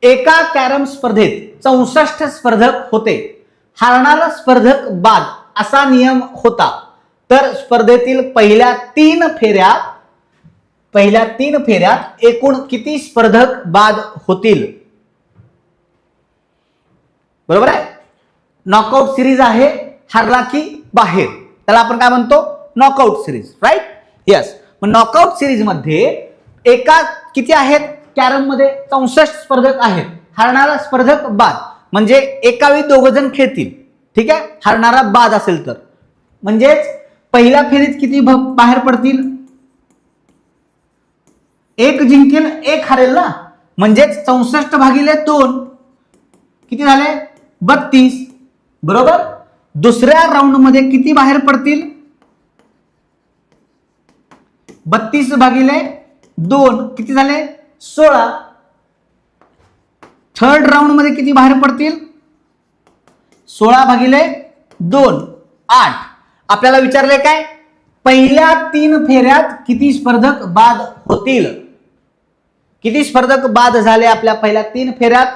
एका कॅरम स्पर्धेत 64 स्पर्धक होते, हारणारा स्पर्धक बाद असा नियम होता, तर स्पर्धेतील पहिल्या तीन फेऱ्यात एकूण किती स्पर्धक बाद होतील? बरोबर आहे. नॉकआउट सिरीज आहे, हारला की बाहेर, त्याला आपण काय म्हणतो? Knockout series, right? यस. मग नॉकआउट सिरीज मध्ये एका किती आहेत? कॅरम मध्ये 64 स्पर्धक आहेत, हारणारा स्पर्धक बाद, म्हणजे एका वेळी दोघ जण खेळतील. ठीक आहे, हारणारा बाद असेल तर. म्हणजेच पहिल्या फेरीत किती बाहेर पडतील? एक जिंकेल एक हारेल ना, म्हणजेच 64 भागिले 2 किती झाले? 32. बरोबर. दुसऱ्या राऊंड मध्ये किती बाहेर पडतील? 32 भागिले 2 किती झाले? 16. थर्ड राऊंड मध्ये किती बाहेर पडतील? 16 भागिले 2 8. आपल्याला विचारले काय? पहिल्या 3 फेऱ्यात किती स्पर्धक बाद होतील? किती स्पर्धक बाद झाले आपल्या पहिल्या 3 फेऱ्यात?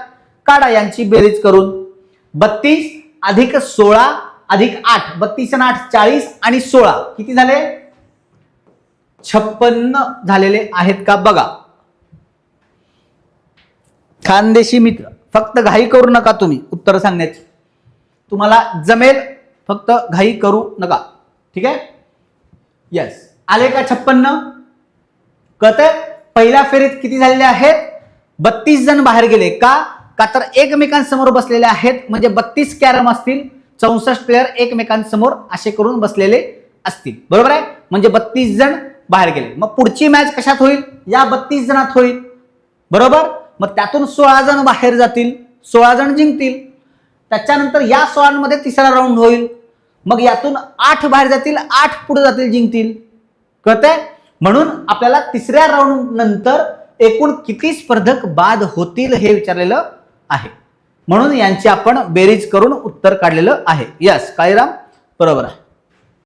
काढा यांची बेरीज करून. 32 अधिक 16 अधिक 8, 32 आणि 8 40 आणि 16 किती झाले? 56 झालेले आहेत का बघा. खानदेशी मित्र, फक्त घाई करू नका तुम्ही उत्तर सांगण्याची, तुम्हाला जमेल, फक्त घाई करू नका. ठीक आहे. यस. आले का 56? कळतंय? पहिल्या फेरीत किती झालेले आहेत? 32 जण बाहेर गेले. का तर एकमेकांसमोर बसलेले आहेत, म्हणजे 32 कॅरम असतील, 64 प्लेयर एकमेकांसमोर असे करून बसलेले असतील. बरोबर आहे. म्हणजे 32 जण बाहेर गेले. मग पुढची मॅच कशात होईल? या 32 जणात होईल. बरोबर. मग त्यातून 16 जण बाहेर जातील, 16 जण जिंकतील. त्याच्यानंतर या 16 मध्ये तिसरा राऊंड होईल, मग यातून 8 बाहेर जातील, 8 पुढे जातील, जिंकतील. कळतंय? म्हणून आपल्याला तिसऱ्या राऊंड नंतर एकूण किती स्पर्धक बाद होतील हे विचारलेलं आहे. म्हणून यांची आपण बेरीज करून उत्तर काढलेलं आहे. यस काळीराम, बरोबर आहे.